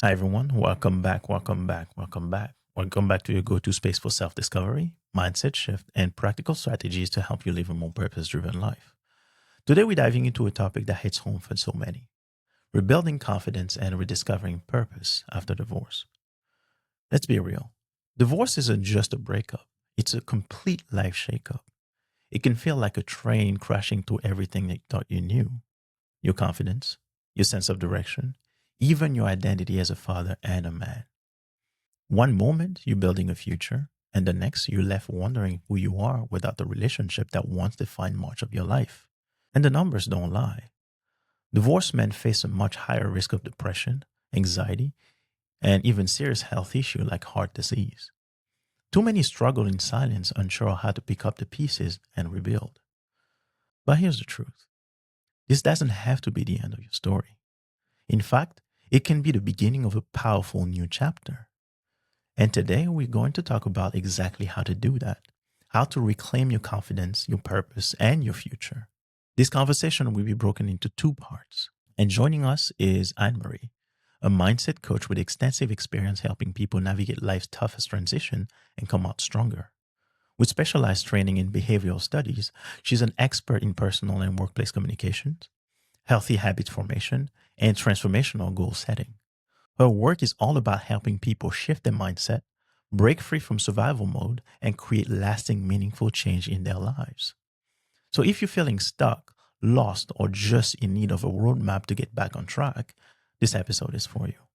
Hi, everyone. Welcome back. Welcome back. Welcome back. Welcome back to your go to space for self discovery, mindset shift, and practical strategies to help you live a more purpose driven life. Today, we're diving into a topic that hits home for so many: rebuilding confidence and rediscovering purpose after divorce. Let's be real. Divorce isn't just a breakup, it's a complete life shakeup. It can feel like a train crashing through everything that you thought you knew: your confidence, your sense of direction, even your identity as a father and a man. One moment you're building a future, and the next you're left wondering who you are without the relationship that once defined much of your life. And the numbers don't lie. Divorced men face a much higher risk of depression, anxiety, and even serious health issues like heart disease. Too many struggle in silence, unsure how to pick up the pieces and rebuild. But here's the truth: this doesn't have to be the end of your story. In fact, it can be the beginning of a powerful new chapter. And today we're going to talk about exactly how to do that, how to reclaim your confidence, your purpose, and your future. This conversation will be broken into two parts. And joining us is Anne Marie, a mindset coach with extensive experience helping people navigate life's toughest transition and come out stronger. With specialized training in behavioral studies, she's an expert in personal and workplace communications, healthy habit formation, and transformational goal setting. Her work is all about helping people shift their mindset, break free from survival mode, and create lasting, meaningful change in their lives. So if you're feeling stuck, lost, or just in need of a roadmap to get back on track, this episode is for you.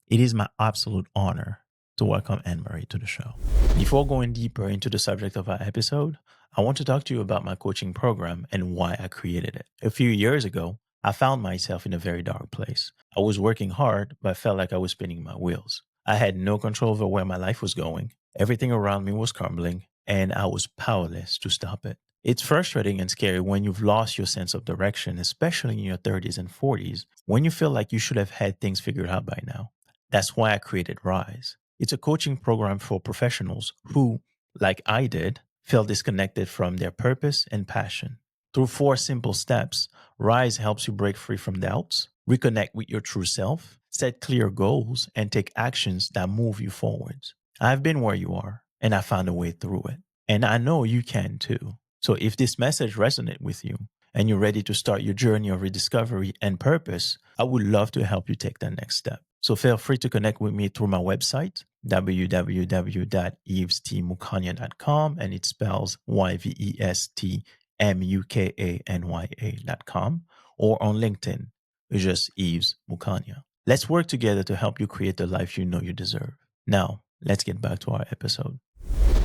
It is my absolute honor to welcome Anne Marie to the show. Before going deeper into the subject of our episode, I want to talk to you about my coaching program and why I created it. A few years ago, I found myself in a very dark place. I was working hard, but felt like I was spinning my wheels. I had no control over where my life was going. Everything around me was crumbling, and I was powerless to stop it. It's frustrating and scary when you've lost your sense of direction, especially in your 30s and 40s, when you feel like you should have had things figured out by now. That's why I created Rise. It's a coaching program for professionals who, like I did, feel disconnected from their purpose and passion. Through four simple steps, Rise helps you break free from doubts, reconnect with your true self, set clear goals, and take actions that move you forwards. I've been where you are, and I found a way through it. And I know you can too. So if this message resonates with you and you're ready to start your journey of rediscovery and purpose, I would love to help you take that next step. So feel free to connect with me through my website, www.yvestmukanya.com, and it spells YVESTMUKANYA.com, or on LinkedIn, just Yves Mukanya. Let's work together to help you create the life you know you deserve. Now, let's get back to our episode.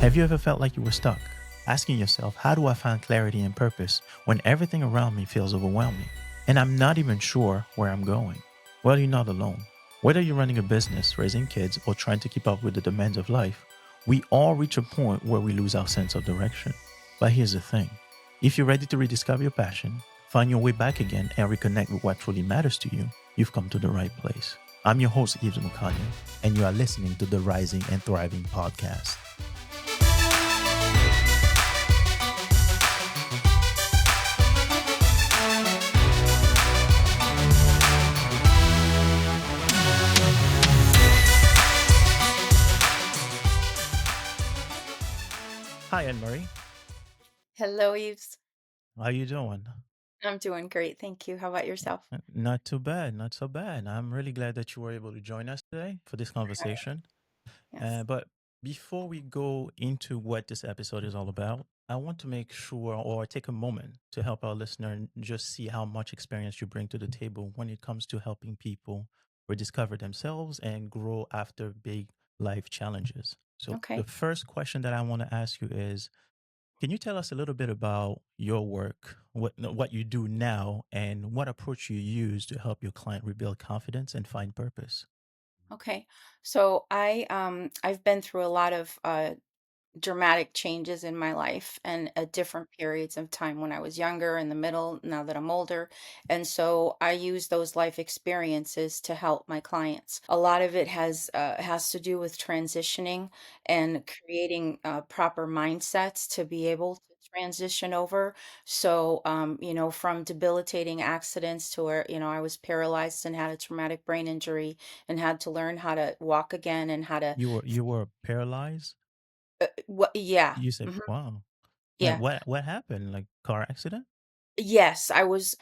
Have you ever felt like you were stuck? Asking yourself, how do I find clarity and purpose when everything around me feels overwhelming? And I'm not even sure where I'm going. Well, you're not alone. Whether you're running a business, raising kids, or trying to keep up with the demands of life, we all reach a point where we lose our sense of direction. But here's the thing: if you're ready to rediscover your passion, find your way back again, and reconnect with what truly matters to you, you've come to the right place. I'm your host, Yves Mukanya, and you are listening to the Rising and Thriving podcast. Hi, Anne Marie. Hello, Yves. How you doing? I'm doing great. Thank you. How about yourself? Not too bad, not so bad. I'm really glad that you were able to join us today for this All right. conversation. Yes. But before we go into what this episode is all about, I want to make sure or take a moment to help our listener and just see how much experience you bring to the table when it comes to helping people rediscover themselves and grow after big life challenges. So, the Okay. first question that I want to ask you is, can you tell us a little bit about your work, what you do now, and what approach you use to help your client rebuild confidence and find purpose? Okay. So I've been through a lot of dramatic changes in my life and at different periods of time when I was younger, in the middle, now that I'm older. And so I use those life experiences to help my clients. A lot of it has to do with transitioning and creating proper mindsets to be able to transition over. So, from debilitating accidents to where, I was paralyzed and had a traumatic brain injury and had to learn how to walk again and how to, You were paralyzed? yeah. You said, Mhm. wow. Like Yeah. what happened? Like car accident? Yes, I was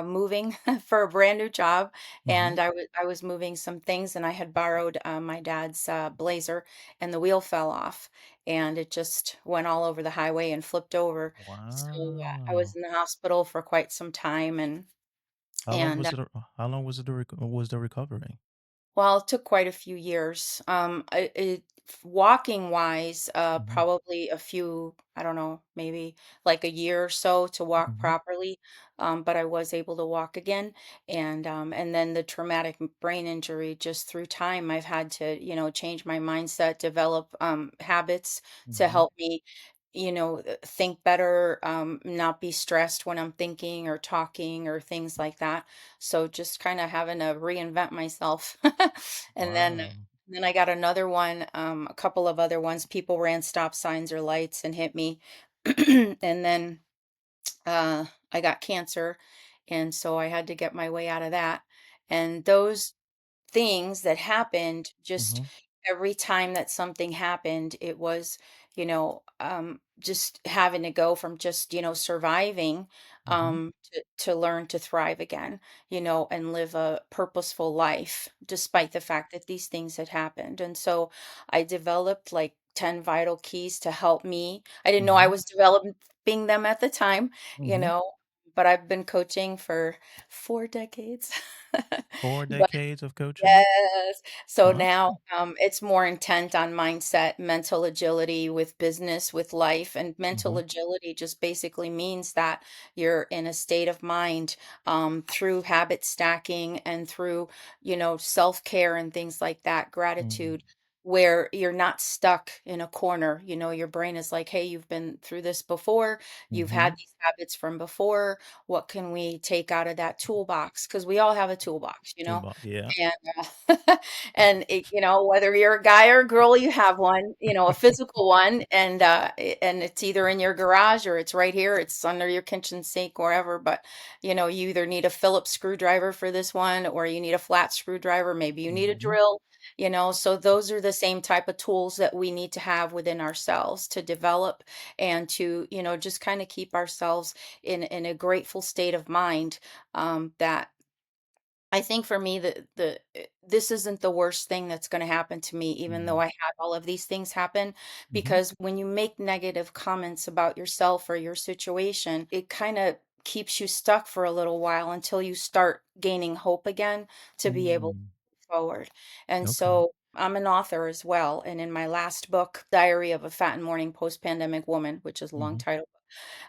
moving for a brand new job, Mm-hmm. and I was moving some things, and I had borrowed my dad's blazer, and the wheel fell off, and it just went all over the highway and flipped over. So I was Wow. in the hospital for quite some time, How long and was it? How long was was the recovery? well, it took quite a few years. Walking wise, Mm-hmm. probably a few, I don't know, maybe like a year or so to walk Mm-hmm. properly. But I was able to walk again. And then the traumatic brain injury, just through time, I've had to, change my mindset, develop habits to Mm-hmm. help me, think better, not be stressed when I'm thinking or talking or things like that. So just kind of having to reinvent myself. And Wow. then I got another one, a couple of other ones. People ran stop signs or lights and hit me. And then I got cancer, and so I had to get my way out of that. And those things that happened, just Mm-hmm. every time that something happened, it was, just having to go from just, surviving, Mm-hmm. to learn to thrive again, and live a purposeful life despite the fact that these things had happened. And so I developed like 10 vital keys to help me. I didn't know I Mm-hmm. was developing them at the time, you Mm-hmm. know, but I've been coaching for 4 decades. Four But decades of coaching? yes. So Wow. now, it's more intent on mindset, mental agility with business, with life, and mental Mm-hmm. agility just basically means that you're in a state of mind, through habit stacking and through, self-care and things like that, gratitude, where you're not stuck in a corner. Your brain is like, hey, you've been through this before. You've Mm-hmm. had these habits from before. What can we take out of that toolbox? Because we all have a toolbox, Toolbox. Yeah. and, whether you're a guy or a girl, you have one, a physical one, and it's either in your garage or it's right here, it's under your kitchen sink, wherever. But, you either need a Phillips screwdriver for this one, or you need a flat screwdriver, maybe you need a Mm-hmm. drill, so those are the same type of tools that we need to have within ourselves to develop and to, just kind of keep ourselves in a grateful state of mind, that I think for me, this isn't the worst thing that's going to happen to me, even though Mm-hmm. I had all of these things happen. Mm-hmm. Because when you make negative comments about yourself or your situation, it kind of keeps you stuck for a little while until you start gaining hope again to be able to Mm. move forward. And Okay. so I'm an author as well. And in my last book, Diary of a Fat and Mourning Post Pandemic Woman, which is a long Mm-hmm. title,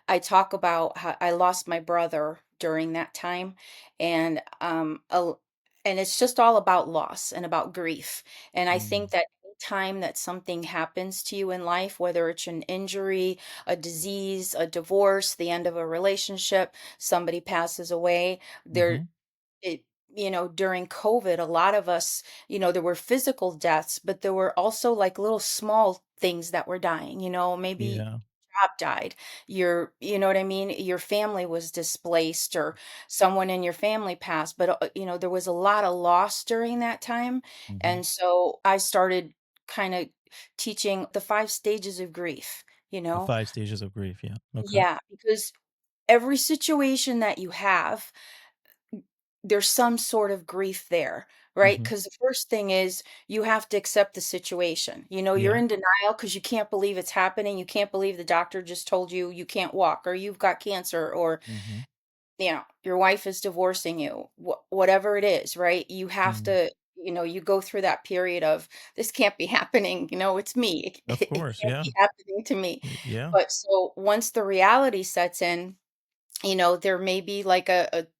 I talk about how I lost my brother during that time, and and it's just all about loss and about grief. And I think Mm. that any time that something happens to you in life, whether it's an injury, a disease, a divorce, the end of a relationship, somebody passes away, there Mm-hmm. it during COVID, a lot of us, there were physical deaths, but there were also like little small things that were dying, maybe Yeah. job died, you know what I mean, your family was displaced, or someone in your family passed, but there was a lot of loss during that time. Mm-hmm. And so I started kind of teaching the 5 stages of grief, you The know. 5 stages of grief. Yeah. Okay. Yeah, because every situation that you have, there's some sort of grief there, right? Mm-hmm. Because the first thing is you have to accept the situation. You're Yeah. in denial because you can't believe it's happening. You can't believe the doctor just told you you can't walk, or you've got cancer, or, Mm-hmm. your wife is divorcing you, whatever it is, right? You have Mm. to, you go through that period of this can't be happening. It's me. Of It course. can't Yeah. be happening to me. Yeah. But so once the reality sets in, there may be like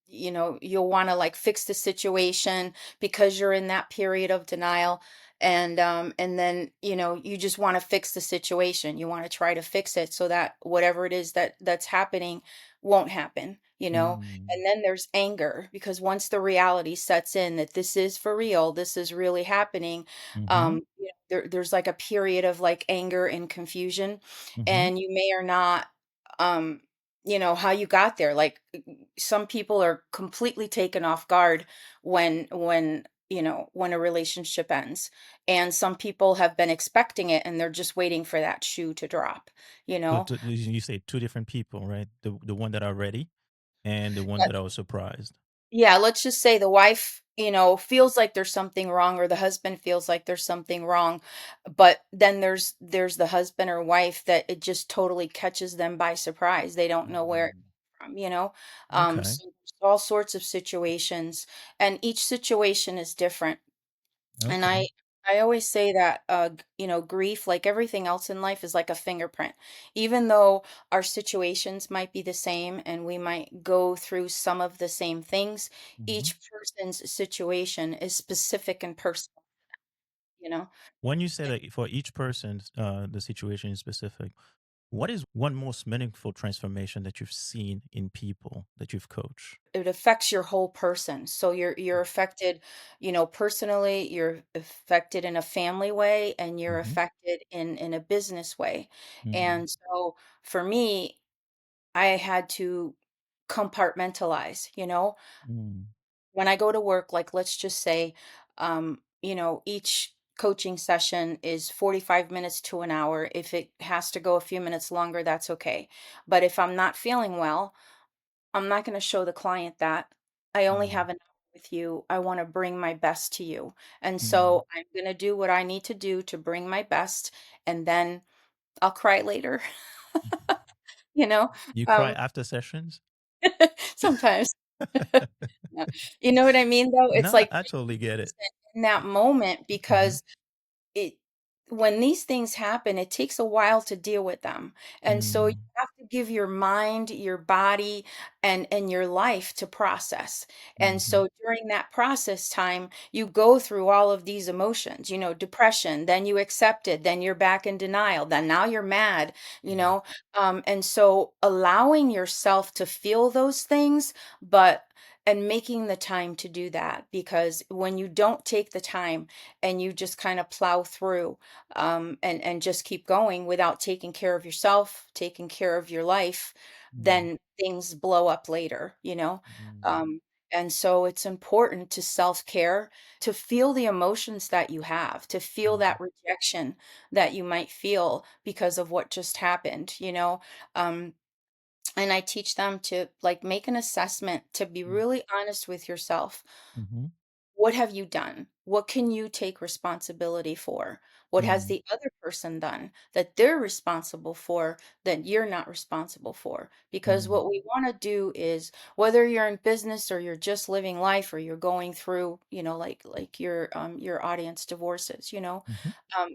you'll want to like fix the situation because you're in that period of denial. And then, you just want to fix the situation. You want to try to fix it so that whatever it is that's happening won't happen. Mm. And then there's anger, because once the reality sets in that this is for real, this is really happening, Mm-hmm. there's like a period of like anger and confusion, Mm-hmm. and you may or not, um, how you got there. Like, some people are completely taken off guard when a relationship ends, and some people have been expecting it and they're just waiting for that shoe to drop, you So know. you say two different people, right? The one that are ready and the one But that are surprised. yeah, let's just say the wife, feels like there's something wrong, or the husband feels like there's something wrong, but then there's the husband or wife that it just totally catches them by surprise. They don't know where it Mm. came from. Okay. So there's all sorts of situations, and each situation is different. And Okay. I always say that, grief, like everything else in life, is like a fingerprint. Even though our situations might be the same and we might go through some of the same things, Mm-hmm. each person's situation is specific and personal, you know. When you say that for each person, the situation is specific, what is one most meaningful transformation that you've seen in people that you've coached? It affects your whole person. So you're affected, personally, you're affected in a family way, and you're Mm-hmm. affected in a business way. Mm. And so for me, I had to compartmentalize. Mm. When I go to work, like, let's just say, each coaching session is 45 minutes to an hour. If it has to go a few minutes longer, that's okay. But if I'm not feeling well, I'm not going to show the client that I only Mm. have an hour with you. I want to bring my best to you. And Mm. so I'm going to do what I need to do to bring my best, and then I'll cry later. you know, You cry um, after sessions? sometimes. Yeah. You know what I mean, though? It's No, like I being totally get it. present in that moment, Mm-hmm. because it when these things happen, it takes a while to deal with them. And so you Mm. have to give your mind, your body, and your life to process. And Mm-hmm. so during that process time, you go through all of these emotions, depression, then you accept it, then you're back in denial, then now you're mad, you Mm. know. And so allowing yourself to feel those things, but and making the time to do that, because when you don't take the time and you just kind of plow through, and just keep going without taking care of yourself, taking care of your life, Mm. then things blow up later. Mm. Um, and so it's important to self care, to feel the emotions that you have, to feel Mm. that rejection that you might feel because of what just happened. Um, and I teach them to like make an assessment, to be Mm. really honest with yourself. Mm-hmm. What have you done? What can you take responsibility for? What has Mm. the other person done that they're responsible for that you're not responsible for? Because Mm. what we want to do is, whether you're in business or you're just living life, or you're going through, like your audience divorces, Mm-hmm.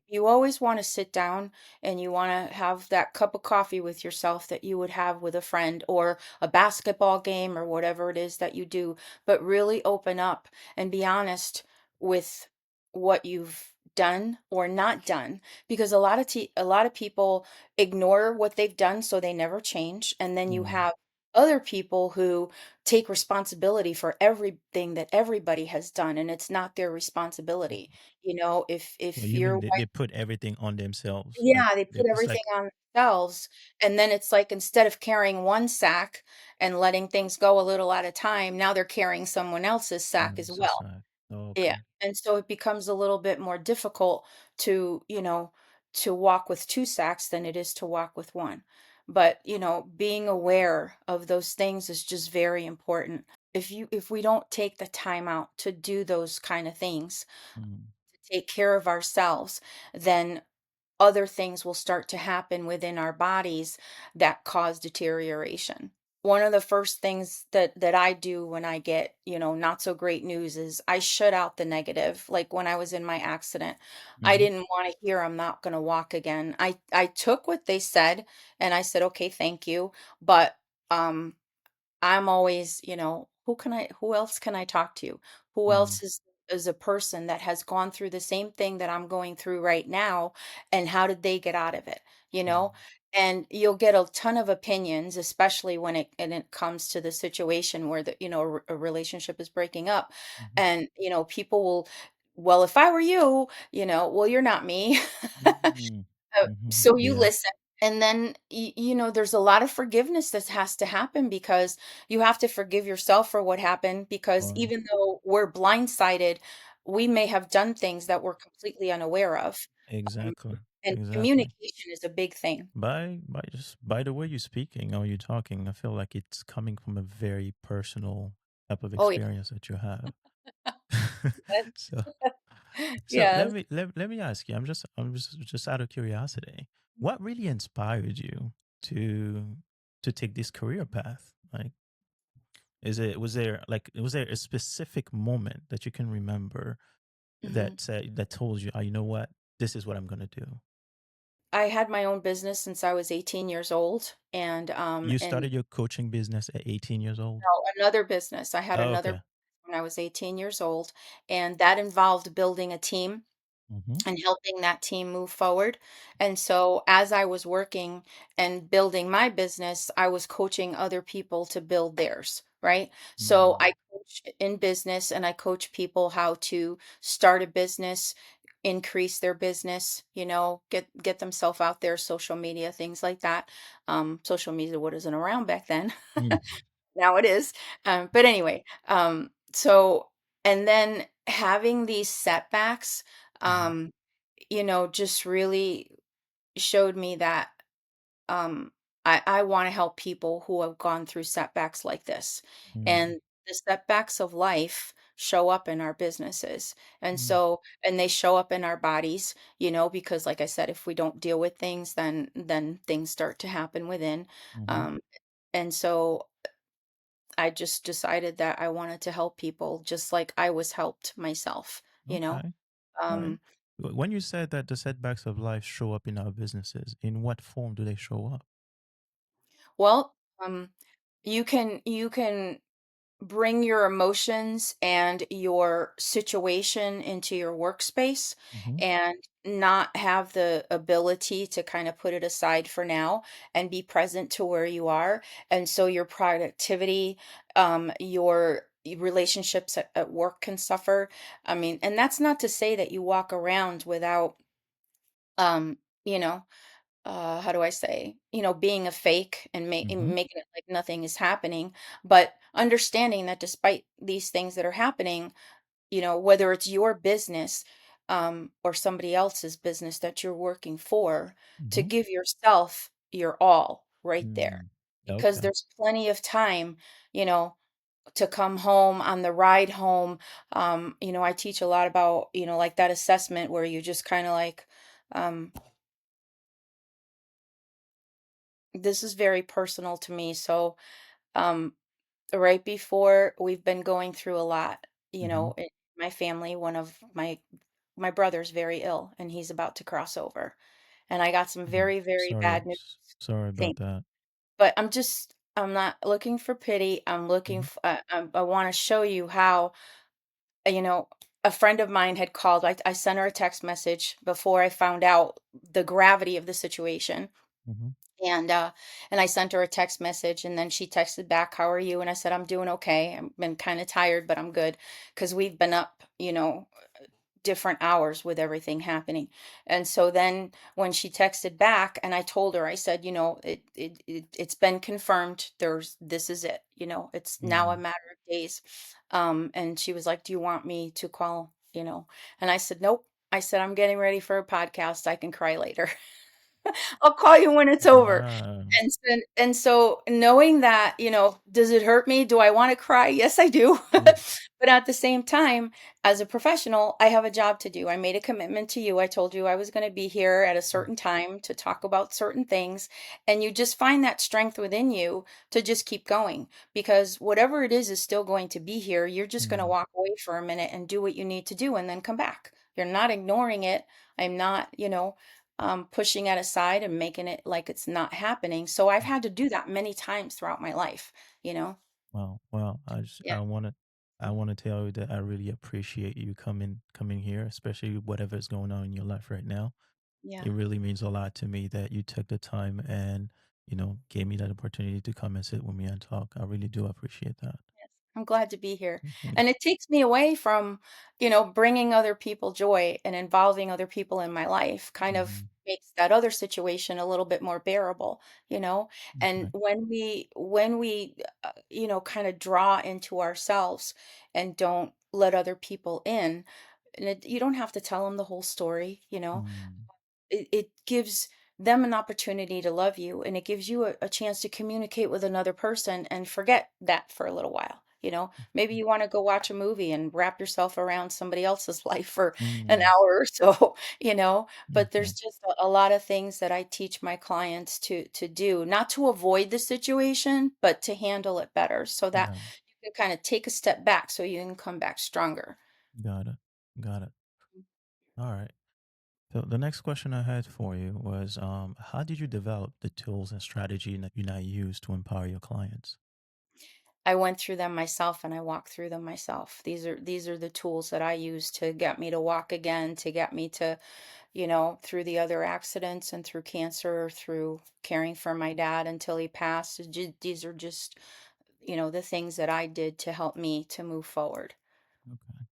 you always want to sit down and you want to have that cup of coffee with yourself that you would have with a friend, or a basketball game, or whatever it is that you do, but really open up and be honest with what you've done or not done, because a lot of people ignore what they've done, so they never change. And then you Mm. have other people who take responsibility for everything that everybody has done, and it's not their responsibility. if So if you mean your they put everything on themselves? Like Yeah, they put it's everything like on themselves, and then it's like, instead of carrying one sack and letting things go a little at a time, now they're carrying someone else's someone sack as else's well. side. Oh, Yeah, okay. and so it becomes a little bit more difficult to walk with 2 sacks than it is to walk with 1. But, being aware of those things is just very important. If we don't take the time out to do those kind of things, Mm. to take care of ourselves, then other things will start to happen within our bodies that cause deterioration. One of the first things that I do when I get, not so great news, is I shut out the negative. Like when I was in my accident, I Mm-hmm. didn't want to hear I'm not going to walk again. I took what they said, and I said, "Okay, thank you." But I'm always, who else can I talk to? Who Mm. else is as a person that has gone through the same thing that I'm going through right now, and how did they get out of it, you Mm, know? And you'll get a ton of opinions, especially when it comes to the situation where a relationship is breaking up, mhm, and people will, well, if I were you, well, you're not me. mm, mhm, So you yeah, listen. And then, there's a lot of forgiveness that has to happen, because you have to forgive yourself for what happened. Because or even though we're blindsided, we may have done things that we're completely unaware of. Um, exactly, and exactly. communication is a big thing. By the way you're speaking or you're talking, I feel like it's coming from a very personal type of Oh, yeah. experience that you have. Yes. So so Yes. let me ask you. I'm just out of curiosity. What really inspired you to to take this career path? Like, was there a specific moment that you can remember Mhm. that told you, oh, you know what, this is what I'm gonna do? I had my own business since I was 18 years old, You and started your coaching business at 18 years old. no, another business. I had Oh, another okay. business when I was 18 years old, and that involved building a team Mm-hmm. and helping that team move forward. And so, as I was working and building my business, I was coaching other people to build theirs, right? So, Mm-hmm. I coach in business, and I coach people how to start a business, increase their business, get themselves out there, social media, things like that. Social media wasn't around back then. Now it is. But anyway, and then having these setbacks, Mm-hmm. um, just really showed me that um, I want to help people who have gone through setbacks like this. Mm-hmm. And the setbacks of life show up in our businesses. And they show up in our bodies, because like I said, if we don't deal with things, then things start to happen within. Mm-hmm. Um, and so I just decided that I wanted to help people just like I was helped myself, you know? Okay. All right. Um, When you said that the setbacks of life show up in our businesses, in what form do they show up? well, you can bring your emotions and your situation into your workspace, Mm-hmm. and not have the ability to kind of put it aside for now and be present to where you are. And so your productivity, your relationships at work can suffer. I mean, and that's not to say that you walk around without, um, you know, how do I say, being a fake and Mm-hmm. making it like nothing is happening, but understanding that despite these things that are happening, whether it's your business, or somebody else's business that you're working for, to Mm-hmm. give yourself your all right there. Mm. Because Okay. there's plenty of time, you know, to come home on the ride home. I teach a lot about, like that assessment where you just kind of like, um, this is very personal to me. So, um, right before, we've been going through a lot, Mm-hmm. in my family. One of my brother's very ill, and he's about to cross over. And I got some Mm. very, very bad news. Sorry about Thing. that. But I'm not looking for pity. I'm looking Mm-hmm. f I wanna show you how, uh, you know, a friend of mine had called. I sent her a text message before I found out the gravity of the situation. Mm-hmm. And, uh, and I sent her a text message, and then she texted back, "How are you?" And I said, "I'm doing okay. I've been kind of tired, but I'm good." Because we've been up, different hours with everything happening. And so then when she texted back, and I told her, I said, it's been confirmed. This is it. It's now a Mm. matter of days. And she was like, "Do you want me to call?" And I said, "Nope." I said, "I'm getting ready for a podcast. I can cry later." I'll call you when it's over. Wow. And so knowing that, does it hurt me? Do I wanna cry? Yes, I do. Mm. But at the same time, as a professional, I have a job to do. I made a commitment to you. I told you I was gonna be here at a Mm. certain time to talk about certain things, and you just find that strength within you to just keep going, because whatever it is still going to be here. You're just gonna Mm. walk away for a minute and do what you need to do and then come back. You're not ignoring it. I'm not, pushing it aside and making it like it's not happening. So I've Mm. had to do that many times throughout my life, you know? Wow. Wow. I just Yeah. I wanted. I want to tell you that I really appreciate you coming here, especially whatever is going on in your life right now. Yeah. It really means a lot to me that you took the time and, gave me that opportunity to come and sit with me and talk. I really do appreciate that. Yes, I'm glad to be here. Mhm. And it takes me away from, bringing other people joy and involving other people in my life kind of Mhm. makes that other situation a little bit more bearable, you know? And Okay. when we kind of draw into ourselves and don't let other people in, and you don't have to tell them the whole story, Mm. it gives them an opportunity to love you, and it gives you a chance to communicate with another person and forget that for a little while. Maybe you want to go watch a movie and wrap yourself around somebody else's life for an Mm. hour or so, but there's Okay. just a lot of things that I teach my clients to do, not to avoid the situation, but to handle it better so that Yeah. you can kind of take a step back so you can come back stronger. Got it. Got it. All right. So the next question I had for you was, how did you develop the tools and strategy that you now use to empower your clients? I went through them myself and I walked through them myself. These are the tools that I use to get me to walk again, to get me to, through the other accidents and through cancer, through caring for my dad until he passed. These are just, the things that I did to help me to move forward. Okay.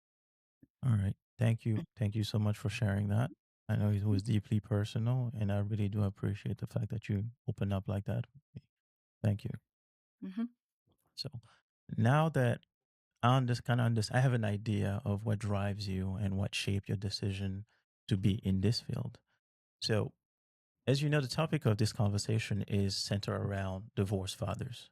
All right. Thank you. Thank you so much for sharing that. I know it was deeply personal, and I really do appreciate the fact that you open up like that with me. Thank you. Hmm. So now that I have an idea of what drives you and what shaped your decision to be in this field. So, as you know, the topic of this conversation is centered around divorced fathers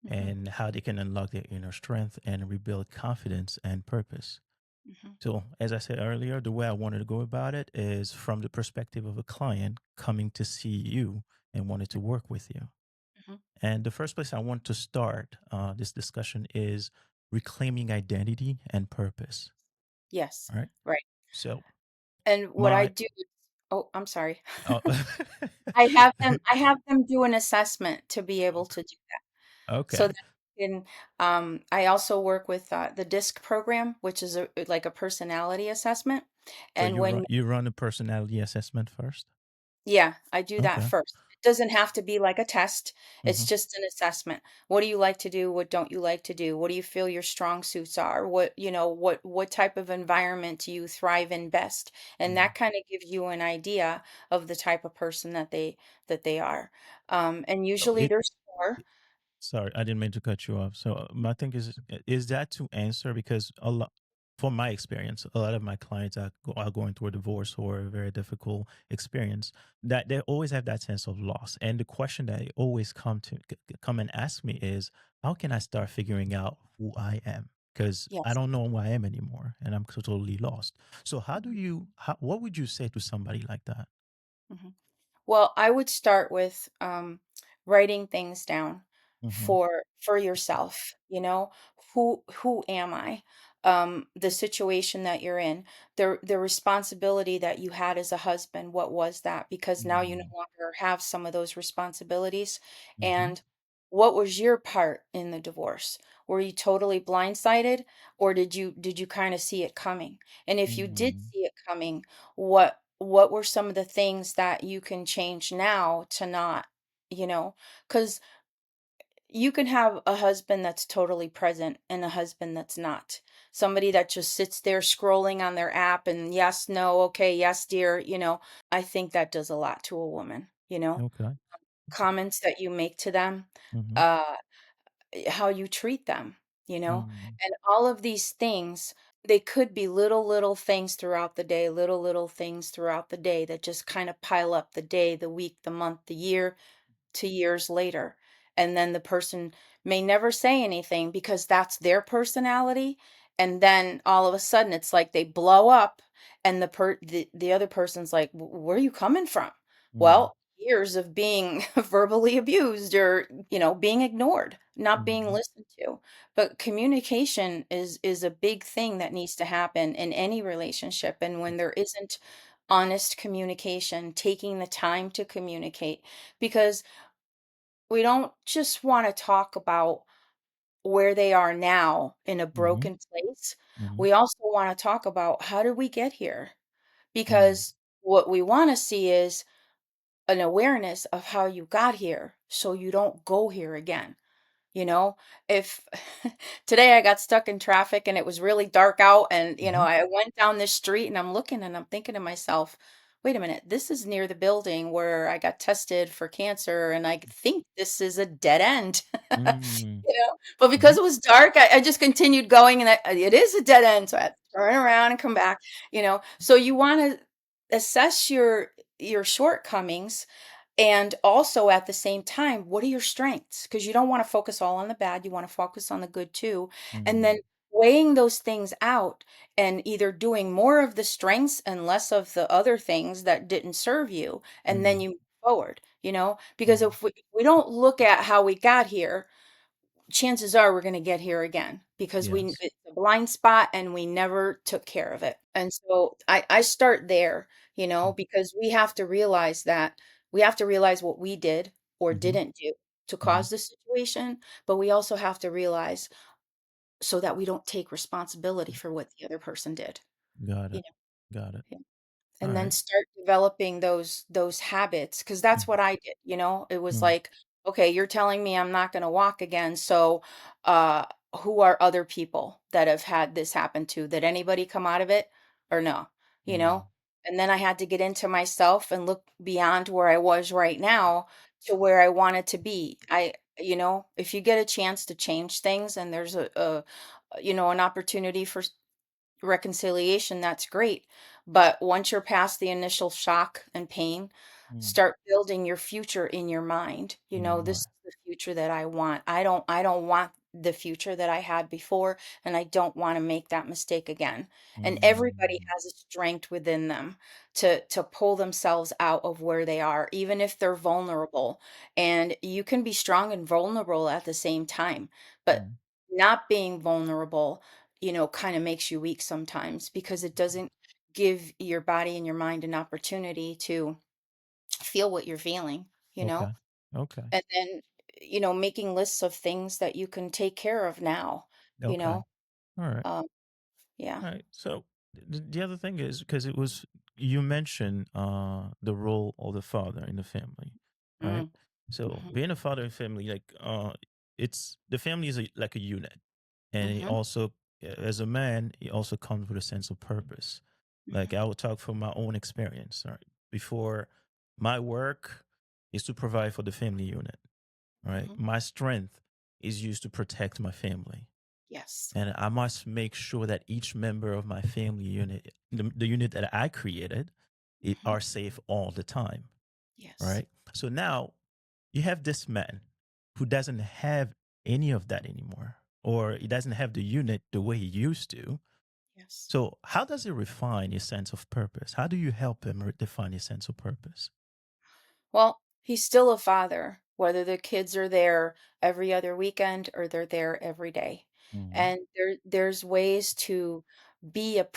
Hmm. and how they can unlock their inner strength and rebuild confidence and purpose. Hmm. So, as I said earlier, the way I wanted to go about it is from the perspective of a client coming to see you and wanted to work with you. Hmm. And the first place I want to start this discussion is reclaiming identity and purpose. Yes, All right. right. So, And what I my, do, oh, I'm sorry. oh, I have them do an assessment to be able to do that. So okay. that you can, I also work with the DISC program, which is like a personality assessment. So And when you run a personality assessment first. Yeah, I do that Okay. first. It doesn't have to be like a test. It's Hmm. just an assessment. What do you like to do? What don't you like to do? What do you feel your strong suits are? What type of environment do you thrive in best? And that kind of gives you an idea of the type of person that they are. And So usually there's four. sorry, I didn't mean to cut you off. So my thing is that to answer because a lot, from my experience, a lot of my clients are going through a divorce or a very difficult experience. That they always have that sense of loss, and the question that they always come and ask me is, how can I start figuring out who I am? Because I Yes. don't know who I am anymore, and I'm totally lost. So Mhm. what would you say to somebody like that? Mhm. Well, I would start with writing things down Mm-hmm. for yourself. Who am I? The situation that you're in, the responsibility that you had as a husband. What was that? Because now you no longer have some of those responsibilities. Mm-hmm. And what was your part in the divorce? Were you totally blindsided, or did you kind of see it coming? And if you did Mm-hmm. see it coming, what were some of the things that you can change now to not, because you can have a husband that's totally present and a husband that's not. Somebody that just sits there scrolling on their app and yes, no, okay, yes, dear, I think that does a lot to a woman. Okay. Comments that you make to them, Mm-hmm. uh, how you treat them, Mm-hmm. and all of these things, they could be little things throughout the day, little things throughout the day that just kind of pile up the day, the week, the month, the year to years later. And then the person may never say anything because that's their personality. And then all of a sudden it's like they blow up and the other person's like, Where are you coming from?" Mm-hmm. Well, years of being verbally abused or, being ignored, not being Mm-hmm. listened to. But communication is a big thing that needs to happen in any relationship. And when there isn't honest communication, taking the time to communicate, because we don't just want to talk about where they are now in a Mm-hmm. broken place, Mm-hmm. we also want to talk about how did we get here? Mm-hmm. Because what we want to see is an awareness of how you got here so you don't go here again. You know, if today I got stuck in traffic and it was really dark out and, Mm-hmm. I went down this street and I'm looking and I'm thinking to myself, wait a minute, this is near the building where I got tested for cancer and I think this is a dead end. Mm-hmm. But because it was dark, I just continued going and it is a dead end. So I had to turn around and come back. So you want to assess your shortcomings and also at the same time, what are your strengths? Because you don't want to focus all on the bad, you want to focus on the good too. And Mm-hmm. then weighing those things out and either doing more of the strengths and less of the other things that didn't serve you, and then Mm-hmm. you move forward. Because Mm-hmm. if we don't look at how we got here, chances are we're going to get here again because Yes. it's a blind spot and we never took care of it. And so I start there, because we have to realize what we did or Mm-hmm. didn't do to Mm-hmm. cause the situation, but we also have to realize so that we don't take responsibility for what the other person did. Got You it. Got it. know, All and then right. start developing those habits because that's what I did. It was Mm-hmm. like, okay, you're telling me I'm not going to walk again, so uh who are other people that have had this happen to? Did anybody come out of it or no? you Mm-hmm. know and then I had to get into myself and look beyond where I was right now to where I wanted to be. If you get a chance to change things and there's an opportunity for reconciliation, that's great. But once you're past the initial shock and pain, Mm-hmm. start building your future in your mind. In your This mind. is the future that I want. I don't want the future that I had before, and I don't want to make that mistake again. And everybody Mm-hmm. has a strength within them to pull themselves out of where they are, even if they're vulnerable. And you can be strong and vulnerable at the same time. But not being vulnerable kind of makes you weak sometimes because it doesn't give your body and your mind an opportunity to feel what you're feeling, you know? Okay. Okay. And then, making lists of things that you can take care of now, you Okay. know? All right. Um, yeah. All right. So the other thing is because it was you mentioned the role of the father in the family, right? Mm, So mhm, being a father in family, like it's the family is like a unit, and it mhm, also as a man, it also comes with a sense of purpose. Like mhm, I will talk from my own experience. Right before my work is to provide for the family unit. Right, mhm. my strength is used to protect my family Yes. and I must make sure that each member of my family unit, the unit that I created, Mhm. are safe all the time. Yes. Right. So now you have this man who doesn't have any of that anymore, or he doesn't have the unit the way he used to. Yes. So how does he refine his sense of purpose? How do you help him define his sense of purpose? Well, he's still a father, whether the kids are there every other weekend or they're there every day. Mm-hmm. And there's ways to be it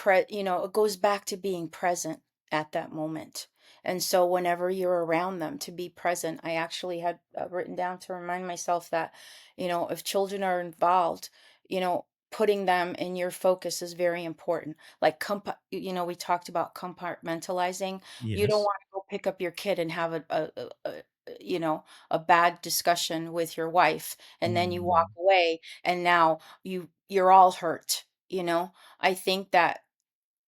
goes back to being present at that moment. And so whenever you're around them to be present, I actually had written down to remind myself that, if children are involved, putting them in your focus is very important. Like we talked about compartmentalizing. You don't Yes. want to go pick up your kid and have a bad discussion with your wife, and then you walk Mm-hmm. away, and now you're all hurt. I think that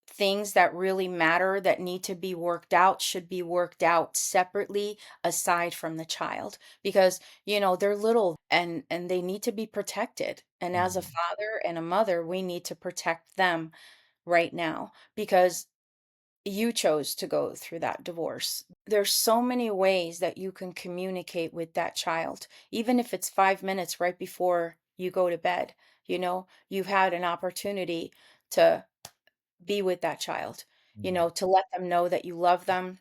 things that really matter that need to be worked out should be worked out separately aside from the child because they're little and they need to be protected, and as a Mm-hmm. father and a mother we need to protect them right now because you chose to go through that divorce. There's so many ways that you can communicate with that child, even if it's 5 minutes right before you go to bed. You've had an opportunity to be with that child, to let them know that you love them.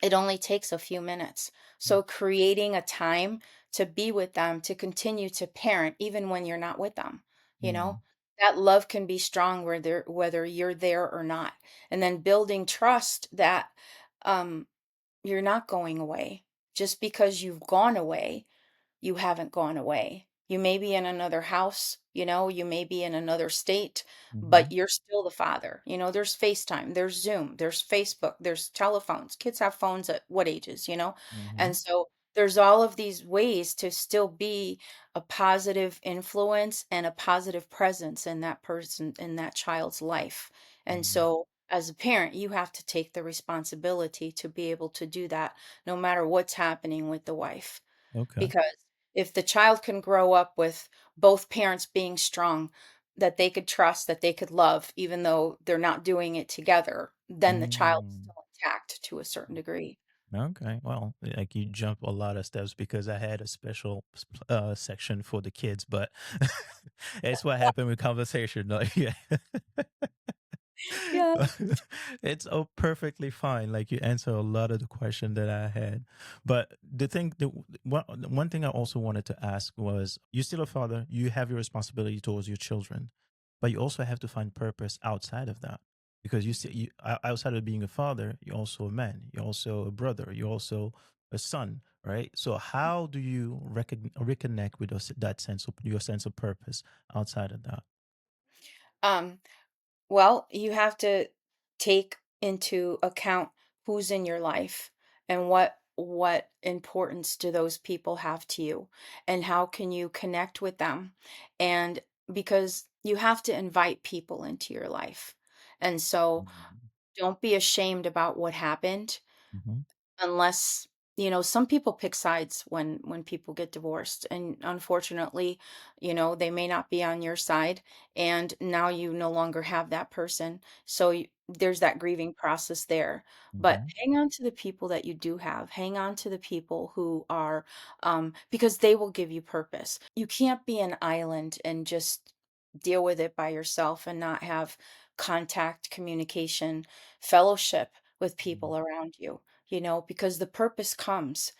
It only takes a few minutes. So creating a time to be with them, to continue to parent, even when you're not with them, you Mm-hmm. know, that love can be strong whether you're there or not. And then building trust that um, you're not going away. Just because you've gone away, you haven't gone away. You may be in another house, you may be in another state, Mm-hmm. but you're still the father. There's FaceTime, there's Zoom, there's Facebook, there's telephones. Kids have phones at what ages, Mm-hmm. And so there's all of these ways to still be a positive influence and a positive presence in that person, in that child's life. And Mm-hmm. so as a parent, you have to take the responsibility to be able to do that no matter what's happening with the wife. Okay. Because if the child can grow up with both parents being strong, that they could trust, that they could love, even though they're not doing it together, then the child's Mm. still intact to a certain degree. Okay. Well, like you jump a lot of steps because I had a special section for the kids, but it's what happened with conversation. No, yeah. Yeah. It's all perfectly fine. Like you answer a lot of the question that I had. But one thing I also wanted to ask was you're still a father, you have your responsibility towards your children, but you also have to find purpose outside of that. Because outside of being a father, you're also a man, you're also a brother, you're also a son, right? So how do you reconnect with that sense of your sense of purpose outside of that? Um, well, you have to take into account who's in your life and what importance do those people have to you and how can you connect with them. And because you have to invite people into your life. And so don't be ashamed about what happened. Mm-hmm. Unless, some people pick sides when people get divorced, and unfortunately, they may not be on your side, and now you no longer have that person. So there's that grieving process there. But Mm-hmm. hang on to the people that you do have. Hang on to the people who are, because they will give you purpose. You can't be an island and just deal with it by yourself and not have contact, communication, fellowship with people around you, because the purpose comes.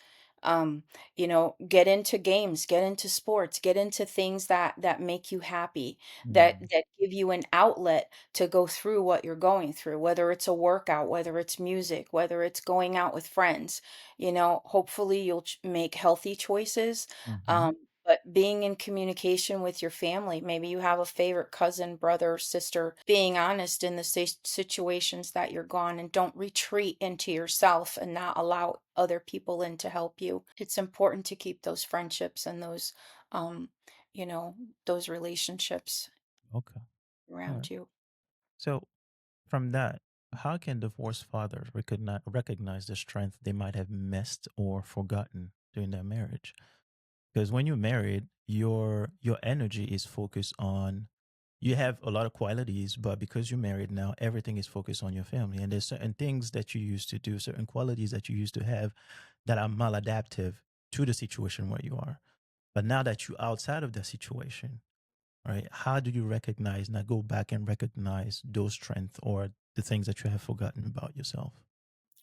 Get into games, get into sports, get into things that make you happy, that Mm-hmm. that give you an outlet to go through what you're going through, whether it's a workout, whether it's music, whether it's going out with friends. Hopefully you'll make healthy choices. Mhm, Um, but being in communication with your family, maybe you have a favorite cousin, brother, sister, being honest in the situations that you're gone, and don't retreat into yourself and not allow other people in to help you. It's important to keep those friendships and um, you know, those relationships okay, around alright. you. So, from that, how can divorced fathers recognize the strength they might have missed or forgotten during their marriage? Because when you're married, your energy is focused on you have a lot of qualities, but because you're married now, everything is focused on your family, and there's certain things that you used to do, certain qualities that you used to have that are maladaptive to the situation where you are. But now that you're outside of the situation, right? How do you recognize, now go back and recognize those strengths or the things that you have forgotten about yourself?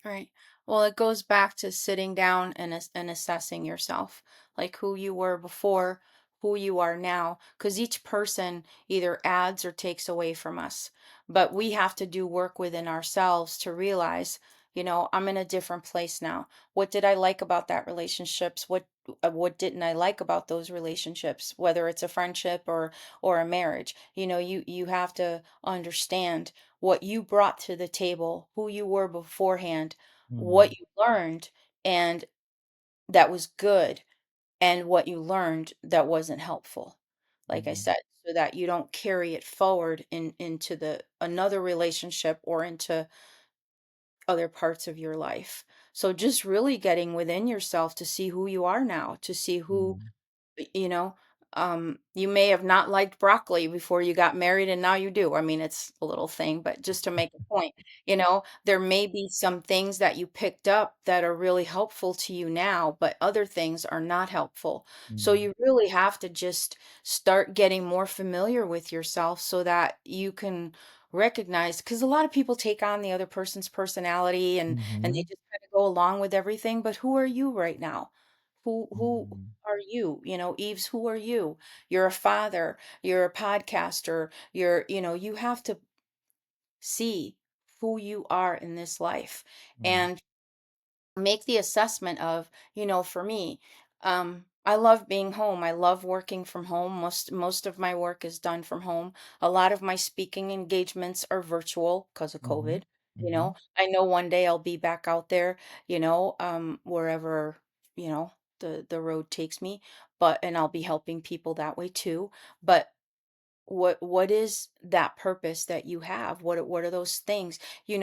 Right. Well, it goes back to sitting down and and assessing yourself, like who you were before, who you are now, because each person either adds or takes away from us. But we have to do work within ourselves to realize, I'm in a different place now. What did I like about that relationships? What didn't I like about those relationships? Whether it's a friendship or a marriage, you have to understand what you brought to the table, who you were beforehand, what Mm, you learned and that was good, and what you learned that wasn't helpful. Like I mm, said, so that you don't carry it forward into the another relationship or into other parts of your life. So just really getting within yourself to see who you are now, to see who mm, you know, you may have not liked broccoli before you got married and now you do. I mean, it's a little thing, but just to make a point, there may be some things that you picked up that are really helpful to you now, but other things are not helpful. So mm, you really have to just start getting more familiar with yourself so that you can recognize, because a lot of people take on the other person's personality and they mhm, just kind of go along with everything, but who are you right now? Who mm, are you? Yves, who are you? You're a father, you're a podcaster, you have to see who you are in this life mm, and make the assessment of, for me, I love being home. I love working from home. Most of my work is done from home. A lot of my speaking engagements are virtual because of Mm-hmm. COVID. Mm-hmm. I know one day I'll be back out there, wherever, the road takes me, and I'll be helping people that way too. But what is that purpose that you have? What are those things? You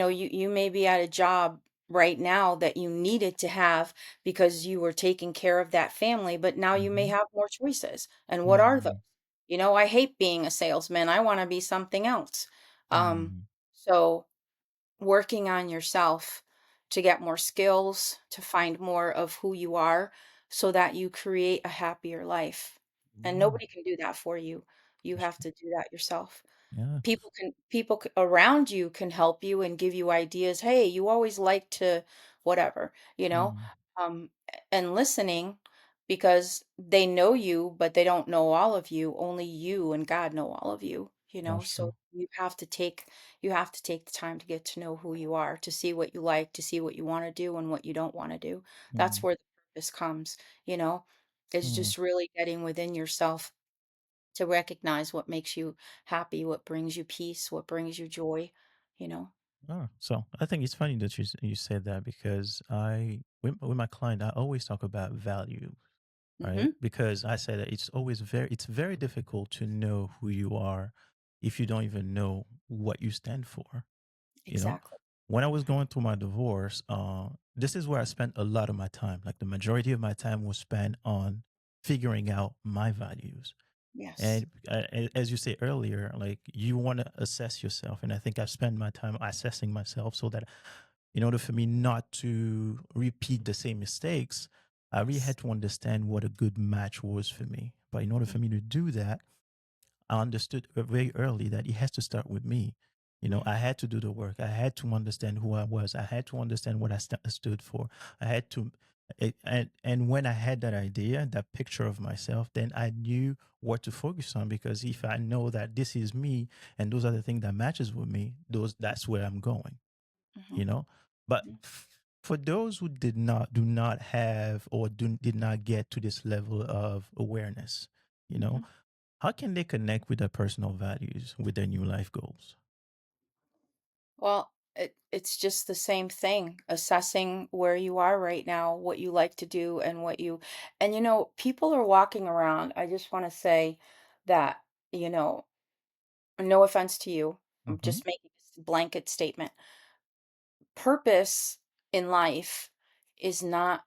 may be at a job right now that you needed to have because you were taking care of that family, but now you may Mm-hmm. have more choices. And what are those? Mm-hmm. I hate being a salesman. I want to be something else. Um, Mm-hmm. so working on yourself to get more skills, to find more of who you are so that you create a happier life. And Wow. nobody can do that for you. You That's have true. to do that yourself. Yeah. Around you can help you and give you ideas. Hey, you always like to whatever, Mm. and listening because they know you, but they don't know all of you. Only you and God know all of you. That's So true. you have to take the time to get to know who you are, to see what you like, to see what you want to do and what you don't want to do. That's Mm. where the purpose comes, you know. It's Mm. just really getting within yourself to recognize what makes you happy, what brings you peace, what brings you joy, you know? Oh, so I think it's funny that you said that because with my client I always talk about value, right? Mhm. Because I said that it's very difficult to know who you are if you don't even know what you stand for. You know, Exactly. when I was going through my divorce, this is where I spent a lot of my time. Like the majority of my time was spent on figuring out my values. Yes. And as you say earlier, like you want to assess yourself. And I think I've spent my time assessing myself so that in order for me not to repeat the same mistakes, I really Yes. had to understand what a good match was for me. But in order for me to do that, I understood very early that it has to start with me. Mhm. I had to do the work. I had to understand who I was. I had to understand what I stood for. I had to, and when I had that idea, that picture of myself, then I knew what to focus on because if I know that this is me and those are the things that matches with me, that's where I'm going. Mhm. You know, but Mhm. for those who do not have or did not get to this level of awareness, you know, Mhm. how can they connect with their personal values with their new life goals? Well, it's just the same thing, assessing where you are right now, what you like to do and people are walking around. I just want to say that, you know, no offense to you. I'm Mm-hmm. just making this blanket statement. Purpose in life is not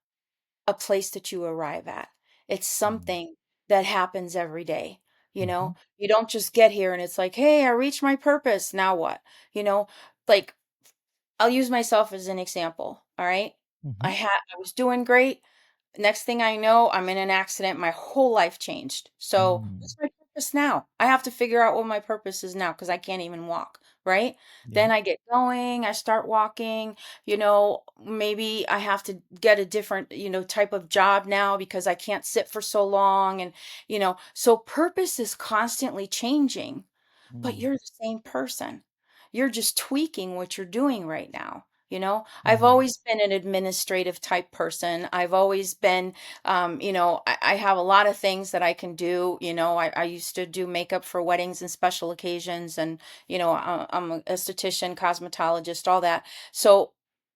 a place that you arrive at. It's something that happens every day. Mm-hmm. You don't just get here and it's like, hey, I reached my purpose. Now what? You know, like I'll use myself as an example. All right. Mm-hmm. I was doing great. Next thing I know, I'm in an accident. My whole life changed. So, Mm. what's my purpose now? I have to figure out what my purpose is now because I can't even walk, right? Yeah. Then I get going, I start walking, maybe I have to get a different, type of job now because I can't sit for so long. So purpose is constantly changing, but Mm. you're the same person. You're just tweaking what you're doing right now. I've Mm. always been an administrative type person. I've always been, I have a lot of things that I can do. I used to do makeup for weddings and special occasions, and, I'm a esthetician, cosmetologist, all that. So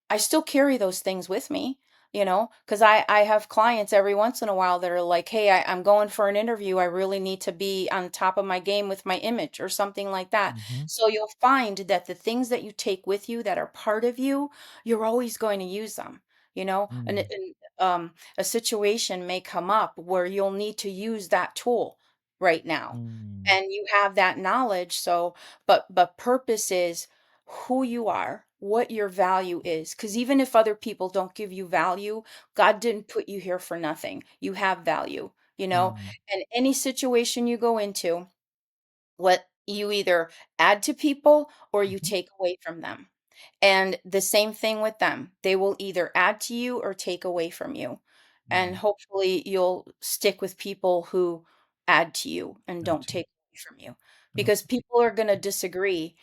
I still carry those things with me. Because I have clients every once in a while that are like, hey, I'm going for an interview. I really need to be on top of my game with my image or something like that. Mm-hmm. So you'll find that the things that you take with you that are part of you, you're always going to use them, Mm. a situation may come up where you'll need to use that tool right now. Mm. And you have that knowledge. So, but purpose is who you are, what your value is. Because even if other people don't give you value, God didn't put you here for nothing. You have value. Mm. And any situation you go into, what you either add to people or you Mm-hmm. take away from them. And the same thing with them. They will either add to you or take away from you. And Mm. hopefully you'll stick with people who add to you and That don't too. take away from you. Because Okay. people are going to disagree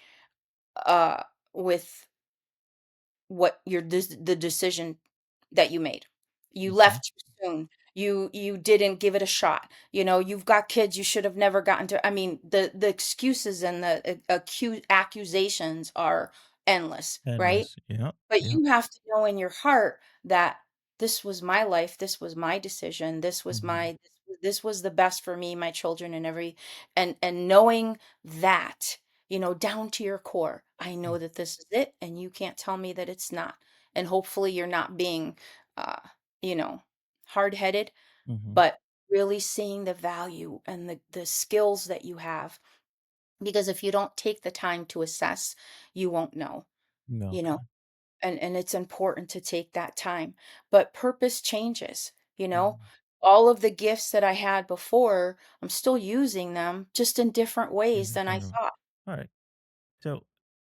with the decision that you made. You Okay. left too soon. you didn't give it a shot. You've got kids, you should have never gotten to. I mean, the excuses and the accusations are endless, right? Endless. Yeah. But Yeah. you have to know in your heart that this was my life, this was my decision, Mm-hmm. this was the best for me, my children, and and knowing that, down to your core, I know that this is it, and you can't tell me that it's not. And hopefully you're not being, uh, you know, hard-headed, Mm-hmm. but really seeing the value and the skills that you have. Because if you don't take the time to assess, you won't know, you know Okay. and it's important to take that time. But purpose changes, Mm-hmm. all of the gifts that I had before, I'm still using them, just in different In ways than I different. thought. All right. So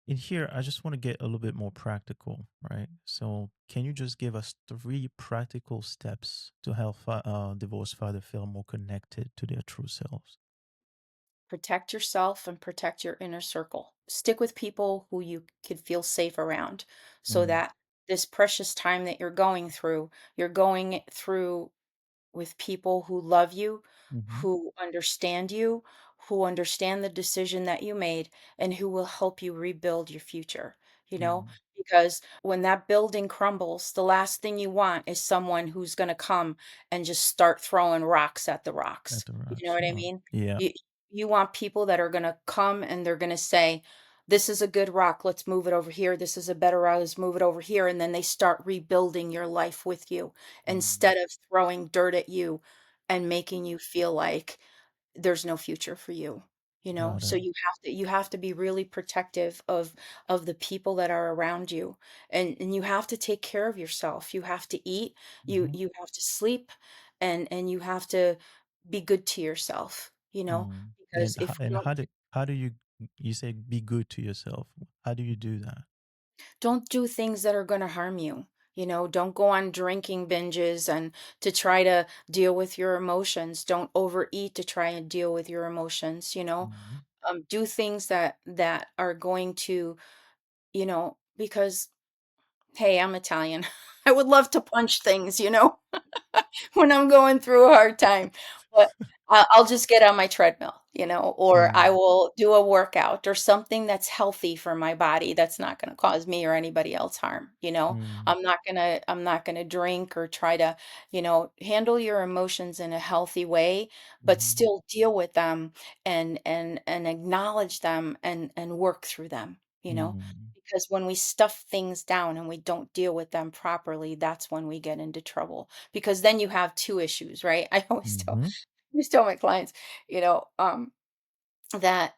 in here, I just want to get a little bit more practical, right? So can you just give us three practical steps to help divorced father feel more connected to their true selves? Protect yourself and protect your inner circle. Stick with people who you could feel safe around, so Mm-hmm. that this precious time that you're going through with people who love you, Mm-hmm. who understand the decision that you made, and who will help you rebuild your future, you know? Mm-hmm. Because when that building crumbles, the last thing you want is someone who's going to come and just start throwing rocks at the rocks. At the You know rocks. what I Oh, mean? yeah. You, you want people that are going to come and they're going to say, this is a good rock. Let's move it over here. This is a better rock. Let's move it over here. And then they start rebuilding your life with you, Mm-hmm. instead of throwing dirt at you and making you feel like there's no future for you. Got So it. you have to be really protective of the people that are around you, and you have to take care of yourself. You have to eat, Mm-hmm. you have to sleep, and you have to be good to yourself, Mm. because if you And how do you you say be good to yourself? How do you do that? don't do things that are going to harm you. Don't go on drinking binges and to try to deal with your emotions. Don't overeat to try and deal with your emotions. Mm-hmm. Do things that are going to, because hey, I'm Italian. I would love to punch things, when I'm going through a hard time. But I'll just get on my treadmill, or I Mm. will do a workout or something that's healthy for my body that's not going to cause me or anybody else harm. Mm. I'm not going to drink or try to, handle your emotions in a healthy way, but Mhm. still deal with them and acknowledge them and work through them, Mm. because when we stuff things down and we don't deal with them properly, that's when we get into trouble. Because then you have two issues, right? I always tell Mhm. always tell my clients, you know, um, that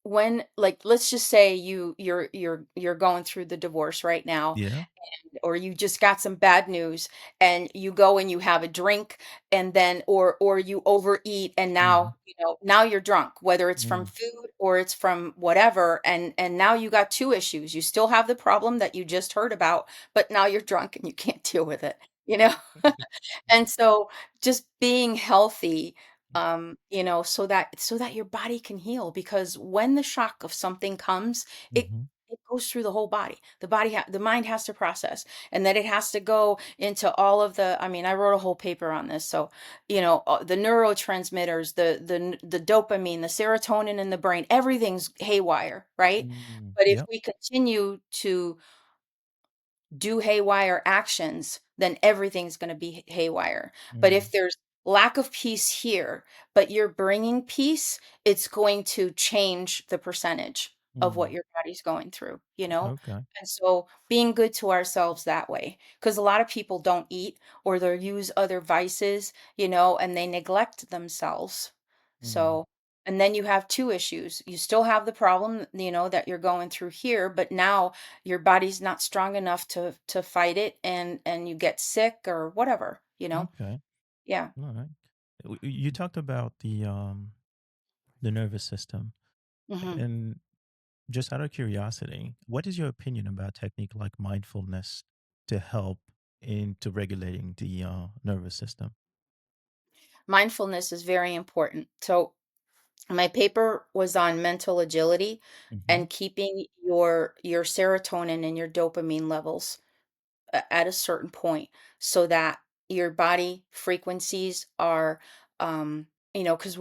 when, like, let's just say you're going through the divorce right now, Yeah. or you just got some bad news, and you go and you have a drink, and then or you overeat, and Mhm. now you're drunk, whether it's from Mm. food or it's from whatever, and now you got two issues. You still have the problem that you just heard about, but now you're drunk and you can't deal with it, you know and so just being healthy, so that your body can heal, because when the shock of something comes, it Mhm. it goes through the whole body. The mind has to process, and then it has to go into all of the. I mean, I wrote a whole paper on this. So, the neurotransmitters, the dopamine, the serotonin in the brain, everything's haywire, right? Mm. But if Yep. we continue to do haywire actions, then everything's going to be haywire. But Mm. if there's lack of peace here, but you're bringing peace, it's going to change the percentage of what Mm. your body's going through. Okay. And so being good to ourselves that way, because a lot of people don't eat, or they use other vices, and they neglect themselves. Mm. So, and then you have two issues. You still have the problem, that you're going through here, but now your body's not strong enough to fight it, and you get sick or whatever. Okay. Yeah. All right. You talked about the nervous system, Mhm. and just out of curiosity, what is your opinion about technique like mindfulness to help into regulating the nervous system? Mindfulness is very important. So my paper was on mental agility Mhm. and keeping your serotonin and your dopamine levels at a certain point, so that your body frequencies are, because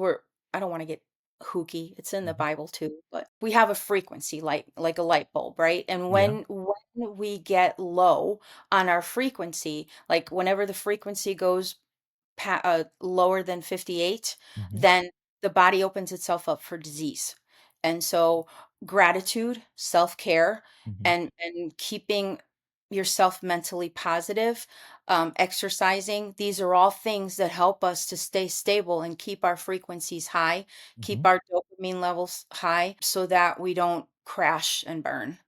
I don't want to get hooky. It's in the Mhm. Bible too, but we have a frequency like a light bulb, right? And Yeah. when we get low on our frequency, like whenever the frequency goes lower than 58, Mhm. then the body opens itself up for disease. And so gratitude, self-care, Mhm. and keeping yourself mentally positive, exercising, these are all things that help us to stay stable and keep our frequencies high, keep Mhm. our dopamine levels high so that we don't crash and burn,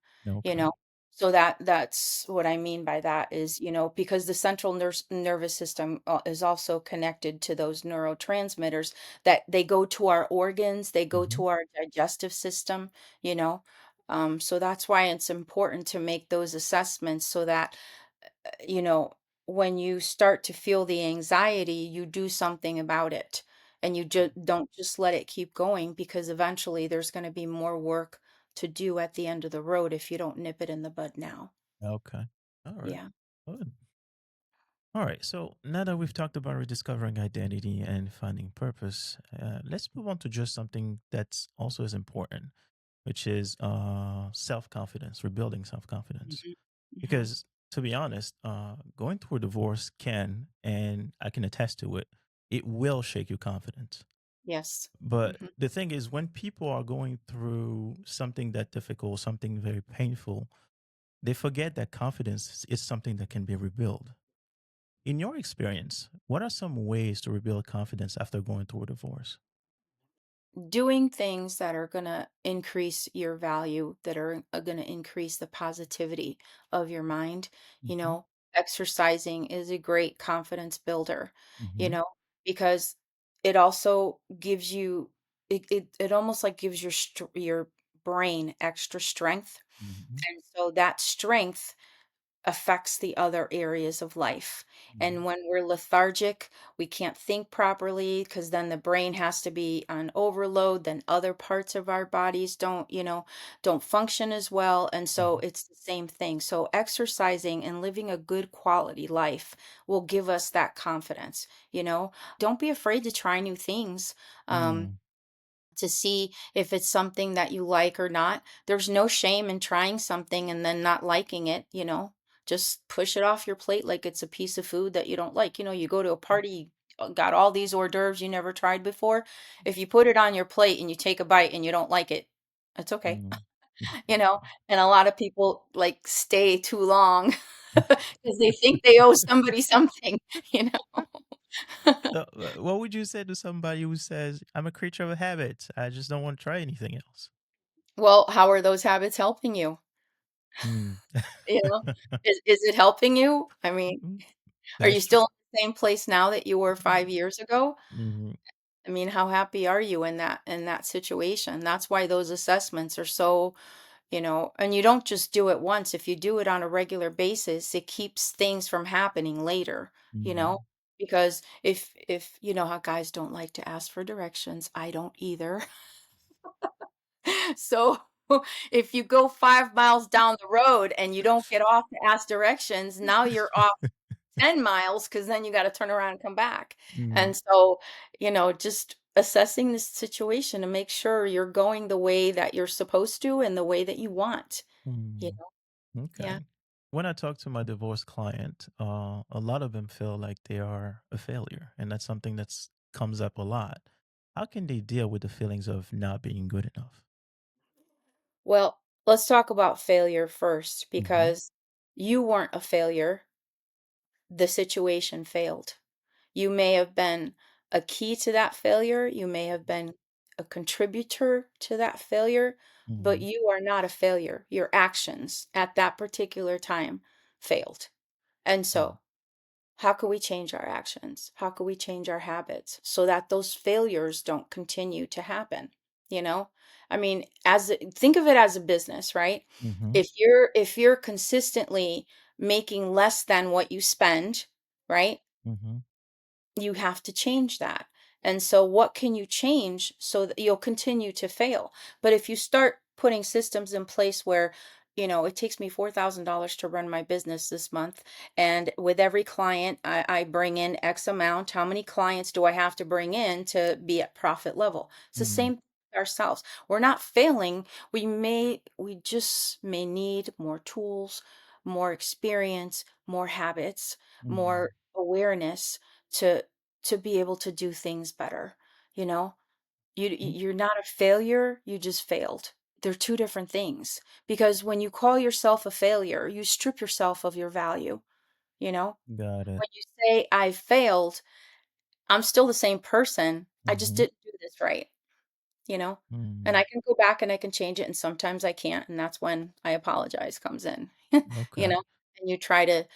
you Okay. know? So that's what I mean by that is, because the central nervous system is also connected to those neurotransmitters that they go to our organs, they go Mhm. to our digestive system, you know. So that's why it's important to make those assessments so that, you know, when you start to feel the anxiety, you do something about it and you just don't just let it keep going because eventually there's going to be more work to do at the end of the road if you don't nip it in the bud now. Okay. All right. Yeah. Good. All right. So now that we've talked about rediscovering identity and finding purpose, let's move on to just something that's also as important, which is self confidence, rebuilding self confidence. Mhm. Mhm. Because to be honest, going through a divorce can, and I can attest to it, it will shake your confidence. Yes. But Mhm. the thing is, when people are going through something that difficult, something very painful, they forget that confidence is something that can be rebuilt. In your experience, what are some ways to rebuild confidence after going through a divorce? Doing things that are going to increase your value, that are going to increase the positivity of your mind. You Hmm. know, exercising is a great confidence builder, you Hmm. know, because it also gives you, it almost like gives your brain extra strength. Hmm. And so that strength affects the other areas of life. Hmm. And when we're lethargic, we can't think properly because then the brain has to be on overload, then other parts of our bodies don't function as well. And so Hmm. it's the same thing. So exercising and living a good quality life will give us that confidence. Don't be afraid to try new things. Um, Mm. to see if it's something that you like or not. There's no shame in trying something and then not liking it. Just push it off your plate like it's a piece of food that you don't like. You go to a party, got all these hors d'oeuvres you never tried before. If you put it on your plate and you take a bite and you don't like it, it's okay. Mm. You know, and a lot of people like stay too long because they think they owe somebody something, you know. So, what would you say to somebody who says, "I'm a creature of habit. I just don't want to try anything else"? Well, how are those habits helping you? Mm. You know? Is it helping you? I mean, Mm, are you that's true. still in the same place now that you were 5 years ago? Mhm. I mean, how happy are you in that situation? That's why those assessments are so, and you don't just do it once. If you do it on a regular basis, it keeps things from happening later, you know? Mhm. Because if you know how guys don't like to ask for directions, I don't either. So, if you go 5 miles down the road and you don't get off to ask directions, now you're off 10 miles because then you gotta turn around and come back. Mm. And so, just assessing this situation to make sure you're going the way that you're supposed to and the way that you want, you Mm. know? Yeah. Okay. When I talk to my divorced client, a lot of them feel like they are a failure, and that's something that's comes up a lot. How can they deal with the feelings of not being good enough? Well, let's talk about failure first Hmm. because you weren't a failure, the situation failed. You may have been a key to that failure, you may have been a contributor to that failure, but Hmm. you are not a failure. Your actions at that particular time failed. And so, how can we change our actions? How can we change our habits so that those failures don't continue to happen? You know? I mean, think of it as a business, right? Hmm. If you're consistently making less than what you spend, right? Hmm. You have to change that. And so, what can you change so that you'll continue to fail? But if you start putting systems in place where, it takes me $4,000 to run my business this month. And with every client, I bring in X amount. How many clients do I have to bring in to be at profit level? It's the Mm, same thing with ourselves. We're not failing. We just may need more tools, more experience, more habits, mm, more awareness to to be able to do things better, you know? mm, You're not a failure, you just failed. They're two different things, because when you call yourself a failure, you strip yourself of your value, you know? got it. When you say, "I failed," I'm still the same person, I just Mm-hmm. didn't do this right, you know? And Mm, I can go back and I can change it, and sometimes I can't, and that's when I apologize comes in, you okay. know? And you try to,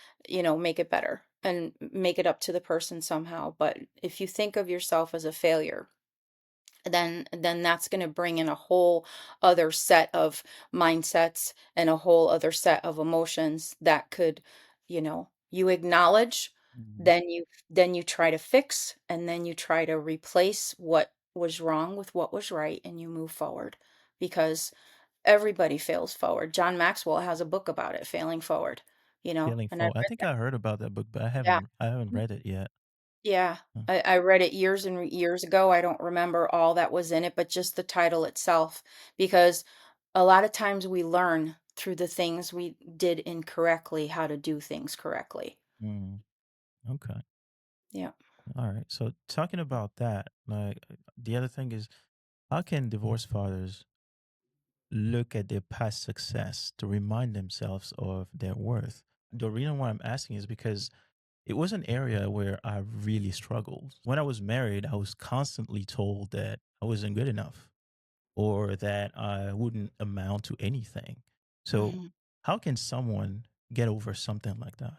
make it better and make it up to the person somehow, but if you think of yourself as a failure, then that's going to bring in a whole other set of mindsets and a whole other set of emotions that could, you acknowledge, Mm, then you try to fix, and then you try to replace what was wrong with what was right, and you move forward, because everybody fails forward. John Maxwell has a book about it, failing forward, feeling and I full. I read think that. I heard about that book, but I Yeah. haven't read it yet. Yeah, Uh, I read it years and years ago. I don't remember all that was in it, but just the title itself, because a lot of times we learn through the things we did incorrectly how to do things correctly. mm, okay. Yeah. All right. So talking about that, like the other thing is, how can divorced fathers look at their past success to remind themselves of their worth? The reason why I'm asking is because it was an area where I really struggled. When I was married, I was constantly told that I wasn't good enough or that I wouldn't amount to anything. So, Mhm. how can someone get over something like that?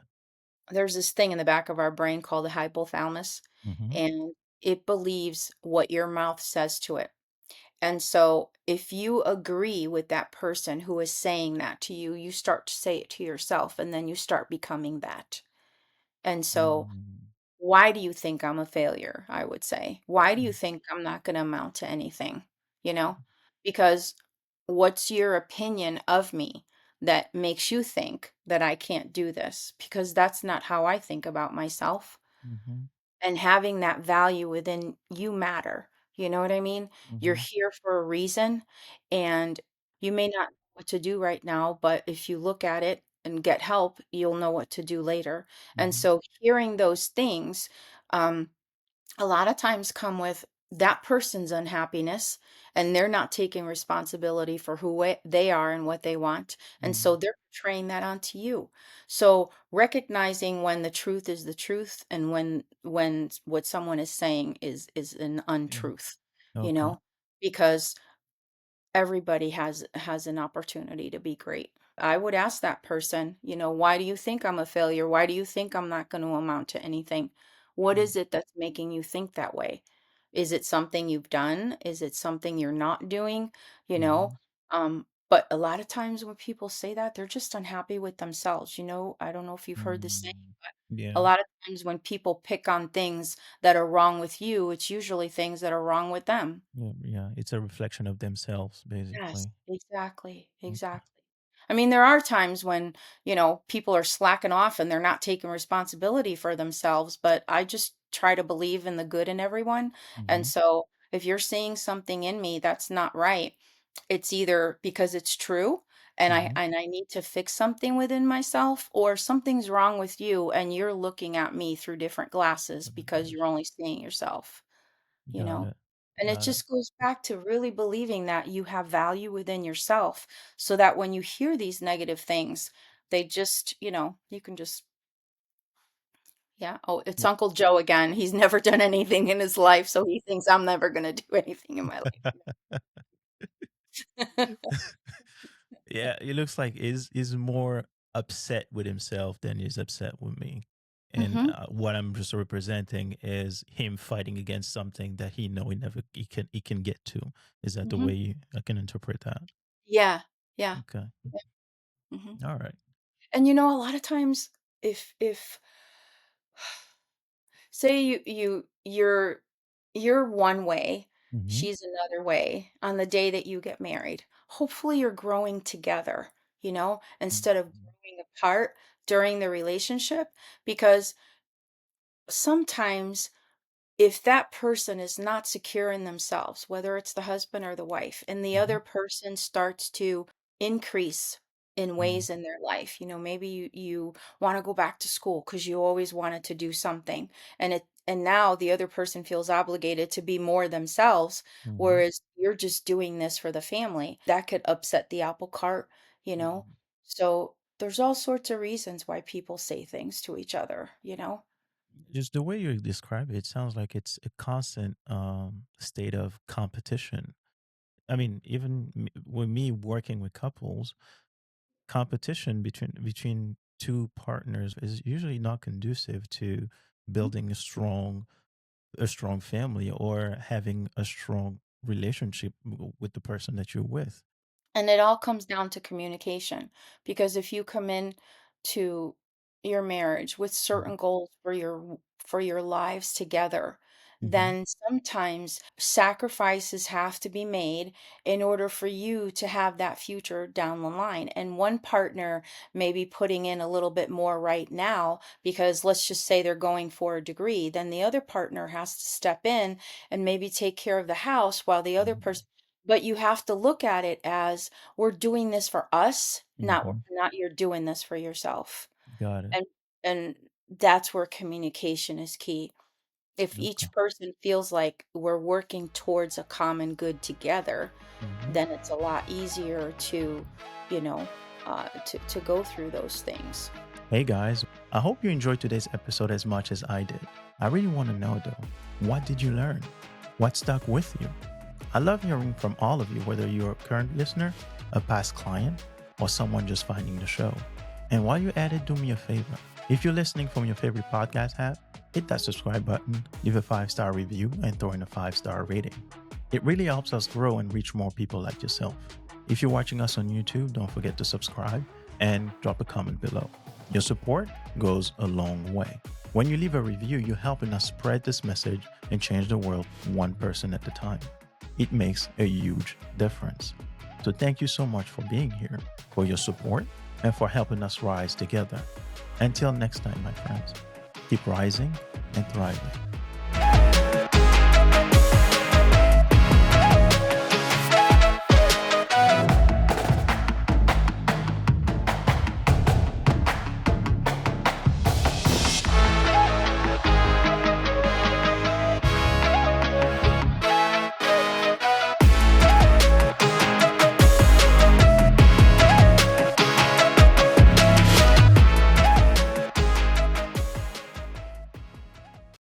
There's this thing in the back of our brain called the hypothalamus, Mm-hmm. and it believes what your mouth says to it. And so if you agree with that person who is saying that to you, you start to say it to yourself, and then you start becoming that. And so, Mm-hmm. why do you think I'm a failure? I would say. Why do you think I'm not going to amount to anything? You know, because what's your opinion of me that makes you think that I can't do this? Because that's not how I think about myself. Mm-hmm. And having that value within you matter. You know what I mean? You're Mm-hmm. here for a reason, and you may not know what to do right now, but if you look at it and get help, you'll know what to do later. And Mm-hmm. so hearing those things, um, a lot of times come with that person's unhappiness, and they're not taking responsibility for they are and what they want, and so Mm-hmm. they're portraying that onto you. So recognizing when the truth is the truth, and when what someone is saying is an Mm. untruth, you Okay. know because everybody has an opportunity to be great. I would ask that person, why do you think I'm a failure? Why do you think I'm not going to amount to anything? What Mm. is it that's making you think that way? Is it something you've done? Is it something you're not doing? You know, Mm-hmm. but a lot of times when people say that, they're just unhappy with themselves. I don't know if you've heard this saying, Mm. but a Yeah. lot of times when people pick on things that are wrong with you, it's usually things that are wrong with them. Yeah. Yeah. It's a reflection of themselves, Yes, basically. exactly, Okay. exactly. I mean, there are times when, people are slacking off and they're not taking responsibility for themselves, but I just try to believe in the good in everyone. And Mm-hmm. so if you're seeing something in me that's not right, it's either because it's true, and I Mm-hmm. and I need to fix something within myself, or something's wrong with you and you're looking at me through different glasses because you're only seeing yourself you Got know? it. And it Got it. just goes back to really believing that you have value within yourself, so that when you hear these negative things, they just, you can just, yeah. Oh, it's Uncle Joe again. He's never done anything in his life, so he thinks I'm never going to do anything in my life. Yeah, it looks like is more upset with himself than he's upset with me. And Mhm. what I'm just representing is him fighting against something that he know he can get to. Is that the Mhm. way I can interpret that? Yeah. Yeah. Okay. Yeah. Mhm. All right. And a lot of times, if say you're one way, Mm-hmm. she's another way on the day that you get married. Hopefully you're growing together, instead of Mhm. growing apart during the relationship. Because sometimes if that person is not secure in themselves, whether it's the husband or the wife, and the Mhm. other person starts to increase in Mhm. ways in their life, maybe you want to go back to school because you always wanted to do something, and now the other person feels obligated to be more themselves, Mhm. whereas you're just doing this for the family. That could upset the apple cart, you know. Mhm. So there's all sorts of reasons why people say things to each other. Just the way you describe it, it sounds like it's a constant state of competition. I mean, even with me working with couples, competition between two partners is usually not conducive to building a strong family or having a strong relationship with the person that you're with. And it all comes down to communication, because if you come in to your marriage with Mhm. certain goals for your lives together, Mhm. then sometimes sacrifices have to be made in order for you to have that future down the line. And one partner may be putting in a little bit more right now because let's just say they're going for a degree, then the other partner has to step in and maybe take care of the house while the other Mhm. person, but you have to look at it as, "We're doing this for us, not Mhm. not you're doing this for yourself." Got it. And that's where communication is key. If Okay. each person feels like we're working towards a common good together, Mhm. then it's a lot easier to, you know, to go through those things. Hey guys, I hope you enjoyed today's episode as much as I did. I really want to know though, what did you learn? What stuck with you? I love hearing from all of you, whether you're a current listener, a past client, or someone just finding the show. And while you're at it, do me a favor. If you're listening from your favorite podcast app, hit that subscribe button, leave a 5-star review, and throw in a 5-star rating. It really helps us grow and reach more people like yourself. If you're watching us on YouTube, don't forget to subscribe and drop a comment below. Your support goes a long way. When you leave a review, you're helping us spread this message and change the world one person at a time. It makes a huge difference. So thank you so much for being here, for your support, and for helping us rise together. Until next time, my friends, keep rising and thriving.